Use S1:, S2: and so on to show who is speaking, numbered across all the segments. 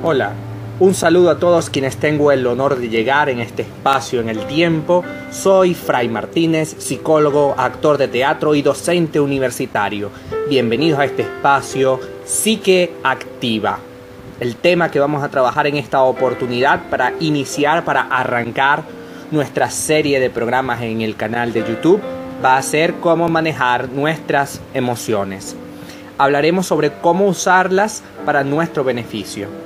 S1: Hola, un saludo a todos quienes tengo el honor de llegar en este espacio en el tiempo. Soy Fray Martínez, psicólogo, actor de teatro y docente universitario. Bienvenidos a este espacio Psique Activa. El tema que vamos a trabajar en esta oportunidad para arrancar nuestra serie de programas en el canal de YouTube va a ser cómo manejar nuestras emociones. Hablaremos sobre cómo usarlas para nuestro beneficio.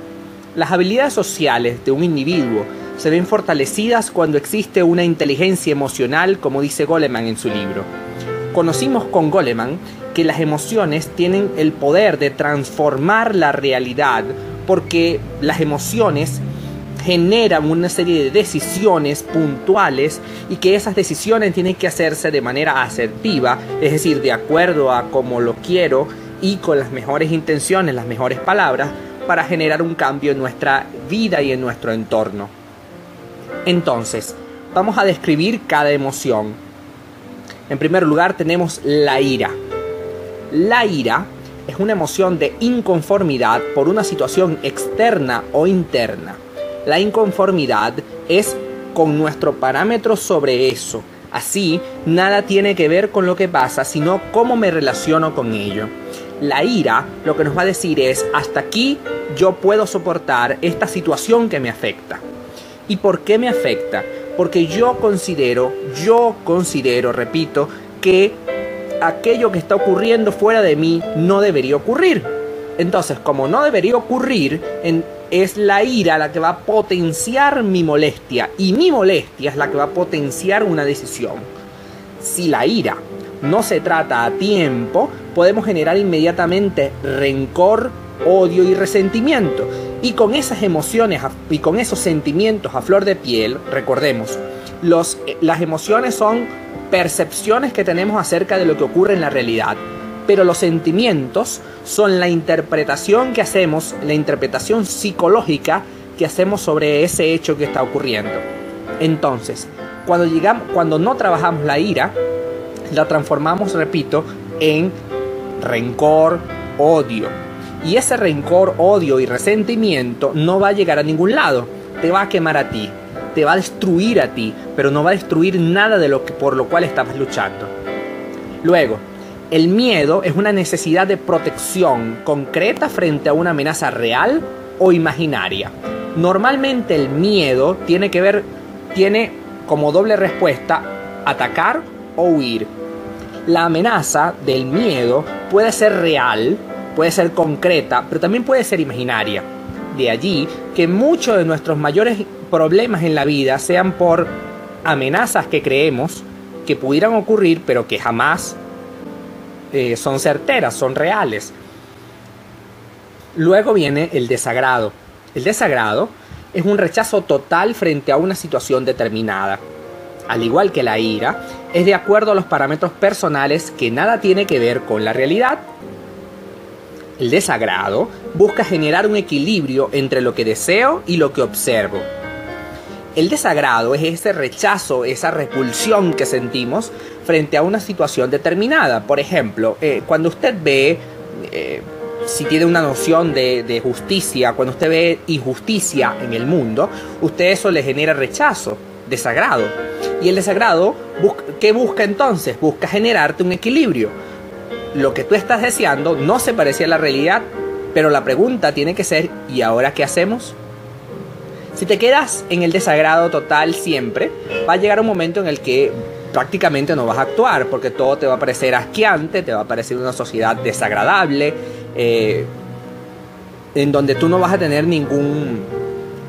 S1: Las habilidades sociales de un individuo se ven fortalecidas cuando existe una inteligencia emocional, como dice Goleman en su libro. Conocimos con Goleman que las emociones tienen el poder de transformar la realidad porque las emociones generan una serie de decisiones puntuales y que esas decisiones tienen que hacerse de manera asertiva, es decir, de acuerdo a cómo lo quiero y con las mejores intenciones, las mejores palabras, para generar un cambio en nuestra vida y en nuestro entorno. Entonces, vamos a describir cada emoción. En primer lugar, tenemos la ira. La ira es una emoción de inconformidad por una situación externa o interna. La inconformidad es con nuestro parámetro sobre eso. Así, nada tiene que ver con lo que pasa, sino cómo me relaciono con ello. La ira lo que nos va a decir es, hasta aquí yo puedo soportar esta situación que me afecta. ¿Y por qué me afecta? Porque yo considero, repito, que aquello que está ocurriendo fuera de mí no debería ocurrir. Entonces, como no debería ocurrir, es la ira la que va a potenciar mi molestia. Y mi molestia es la que va a potenciar una decisión. Si la ira no se trata a tiempo, podemos generar inmediatamente rencor, odio y resentimiento. Y con esas emociones y con esos sentimientos a flor de piel, recordemos, las emociones son percepciones que tenemos acerca de lo que ocurre en la realidad. Pero los sentimientos son la interpretación que hacemos, la interpretación psicológica que hacemos sobre ese hecho que está ocurriendo. Entonces, cuando no trabajamos la ira, la transformamos, repito, en rencor, odio. Y ese rencor, odio y resentimiento no va a llegar a ningún lado. Te va a quemar a ti, te va a destruir a ti, pero no va a destruir nada de por lo cual estabas luchando. Luego, el miedo es una necesidad de protección concreta frente a una amenaza real o imaginaria. Normalmente el miedo tiene como doble respuesta atacar o huir. La amenaza del miedo puede ser real, puede ser concreta, pero también puede ser imaginaria. De allí que muchos de nuestros mayores problemas en la vida sean por amenazas que creemos que pudieran ocurrir, pero que jamás son certeras, son reales. Luego viene el desagrado. El desagrado es un rechazo total frente a una situación determinada. Al igual que la ira, es de acuerdo a los parámetros personales que nada tiene que ver con la realidad. El desagrado busca generar un equilibrio entre lo que deseo y lo que observo. El desagrado es ese rechazo, esa repulsión que sentimos frente a una situación determinada. Por ejemplo, cuando usted ve, si tiene una noción de justicia, cuando usted ve injusticia en el mundo, usted eso le genera rechazo, desagrado. Y el desagrado, ¿qué busca entonces? Busca generarte un equilibrio. Lo que tú estás deseando no se parece a la realidad, pero la pregunta tiene que ser, ¿y ahora qué hacemos? Si te quedas en el desagrado total siempre, va a llegar un momento en el que prácticamente no vas a actuar, porque todo te va a parecer asqueante, te va a parecer una sociedad desagradable, en donde tú no vas a tener ningún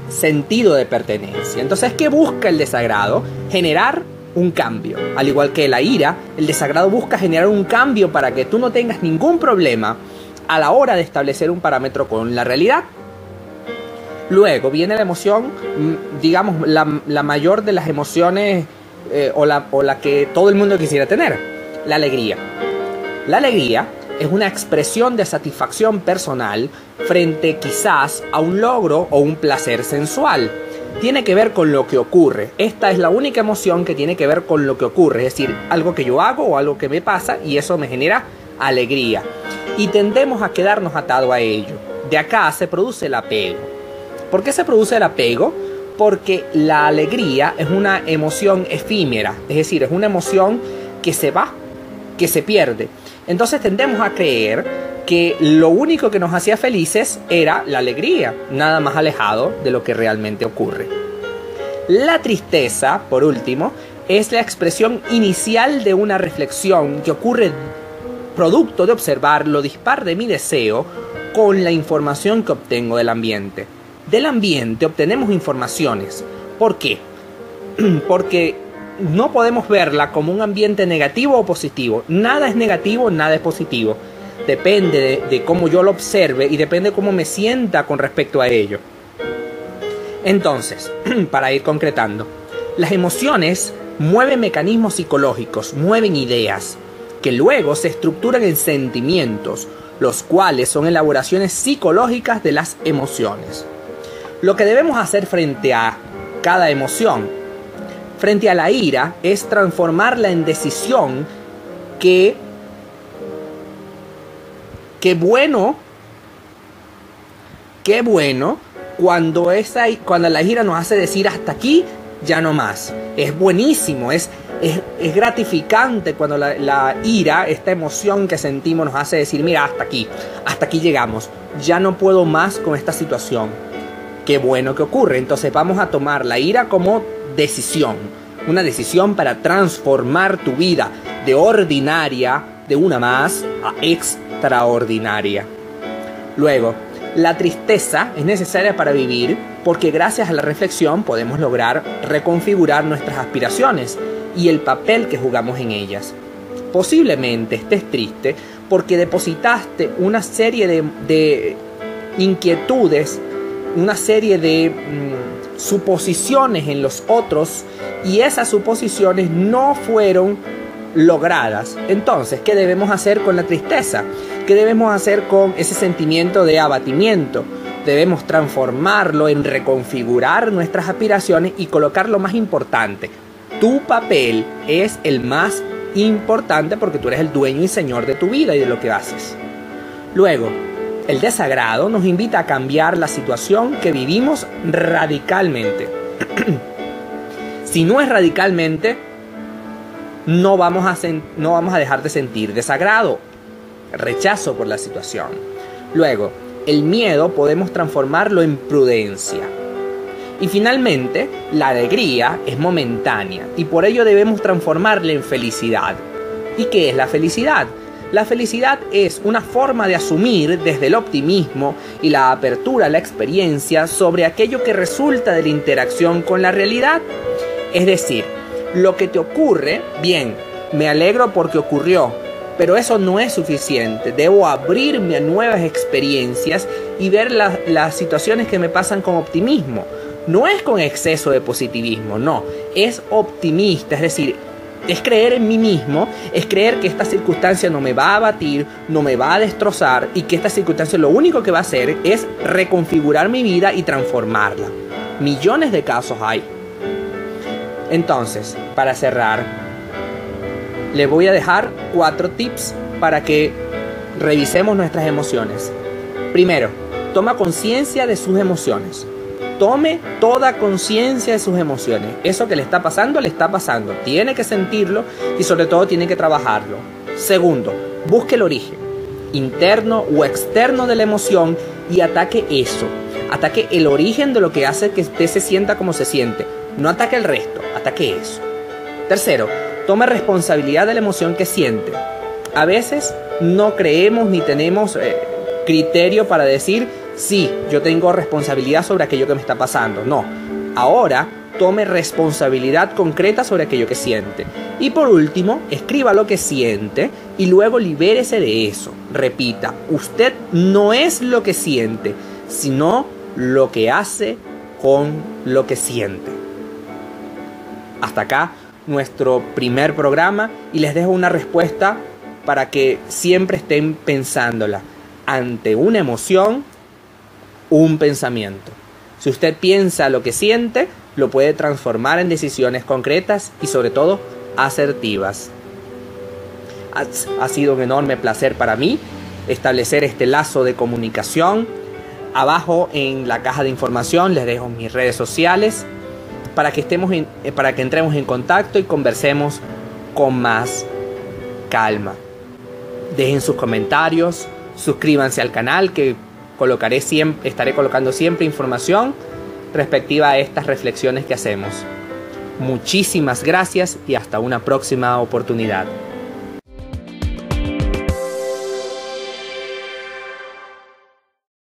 S1: sentido de pertenencia. Entonces, ¿qué busca el desagrado? Generar un cambio. Al igual que la ira, el desagrado busca generar un cambio para que tú no tengas ningún problema a la hora de establecer un parámetro con la realidad. Luego viene la emoción, digamos, la mayor de las emociones o la que todo el mundo quisiera tener, la alegría. La alegría es una expresión de satisfacción personal frente quizás a un logro o un placer sensual. Tiene que ver con lo que ocurre. Esta es la única emoción que tiene que ver con lo que ocurre, es decir, algo que yo hago o algo que me pasa y eso me genera alegría. Y tendemos a quedarnos atados a ello. De acá se produce el apego. ¿Por qué se produce el apego? Porque la alegría es una emoción efímera, es decir, es una emoción que se va, que se pierde. Entonces tendemos a creer que lo único que nos hacía felices era la alegría, nada más alejado de lo que realmente ocurre. La tristeza, por último, es la expresión inicial de una reflexión que ocurre producto de observar lo dispar de mi deseo con la información que obtengo del ambiente. Del ambiente obtenemos informaciones. ¿Por qué? Porque no podemos verla como un ambiente negativo o positivo. Nada es negativo, nada es positivo. Depende de cómo yo lo observe y depende de cómo me sienta con respecto a ello. Entonces, para ir concretando, las emociones mueven mecanismos psicológicos, mueven ideas, que luego se estructuran en sentimientos, los cuales son elaboraciones psicológicas de las emociones. Lo que debemos hacer frente a cada emoción, frente a la ira, es transformarla en decisión que qué bueno cuando la ira nos hace decir hasta aquí, ya no más. Es buenísimo, es gratificante cuando la ira, esta emoción que sentimos, nos hace decir, mira, hasta aquí llegamos, ya no puedo más con esta situación. Qué bueno que ocurre. Entonces vamos a tomar la ira como decisión, una decisión para transformar tu vida de ordinaria, de una más, a extraordinaria. Luego, la tristeza es necesaria para vivir porque gracias a la reflexión podemos lograr reconfigurar nuestras aspiraciones y el papel que jugamos en ellas. Posiblemente estés triste porque depositaste una serie de inquietudes, una serie de suposiciones en los otros y esas suposiciones no fueron logradas. Entonces, ¿qué debemos hacer con la tristeza? ¿Qué debemos hacer con ese sentimiento de abatimiento? Debemos transformarlo en reconfigurar nuestras aspiraciones y colocar lo más importante. Tu papel es el más importante porque tú eres el dueño y señor de tu vida y de lo que haces. Luego, el desagrado nos invita a cambiar la situación que vivimos radicalmente. Si no es radicalmente, no vamos a dejar de sentir desagrado, rechazo por la situación. Luego, el miedo podemos transformarlo en prudencia. Y finalmente, la alegría es momentánea y por ello debemos transformarla en felicidad. ¿Y qué es la felicidad? La felicidad es una forma de asumir desde el optimismo y la apertura a la experiencia sobre aquello que resulta de la interacción con la realidad. Es decir, lo que te ocurre, bien, me alegro porque ocurrió, pero eso no es suficiente. Debo abrirme a nuevas experiencias y ver las situaciones que me pasan con optimismo. No es con exceso de positivismo, no, es optimista, es decir, es creer en mí mismo, es creer que esta circunstancia no me va a abatir, no me va a destrozar y que esta circunstancia lo único que va a hacer es reconfigurar mi vida y transformarla. Millones de casos hay. Entonces, para cerrar, les voy a dejar 4 tips para que revisemos nuestras emociones. Primero, toma conciencia de sus emociones. Tome toda conciencia de sus emociones. Eso que le está pasando, tiene que sentirlo y sobre todo tiene que trabajarlo. Segundo, busque el origen, interno o externo de la emoción y ataque eso. Ataque el origen de lo que hace que usted se sienta como se siente. No ataque el resto, ataque eso. Tercero, tome responsabilidad de la emoción que siente. A veces no creemos ni tenemos criterio para decir, sí, yo tengo responsabilidad sobre aquello que me está pasando. No, ahora tome responsabilidad concreta sobre aquello que siente. Y por último, escriba lo que siente y luego libérese de eso. Repita, usted no es lo que siente, sino lo que hace con lo que siente. Hasta acá nuestro primer programa y les dejo una respuesta para que siempre estén pensándola. Ante una emoción, un pensamiento. Si usted piensa lo que siente, lo puede transformar en decisiones concretas y sobre todo asertivas. Ha sido un enorme placer para mí establecer este lazo de comunicación. Abajo en la caja de información les dejo mis redes sociales para que entremos en contacto y conversemos con más calma. Dejen sus comentarios, suscríbanse al canal que estaré colocando siempre información respectiva a estas reflexiones que hacemos. Muchísimas gracias y hasta una próxima oportunidad.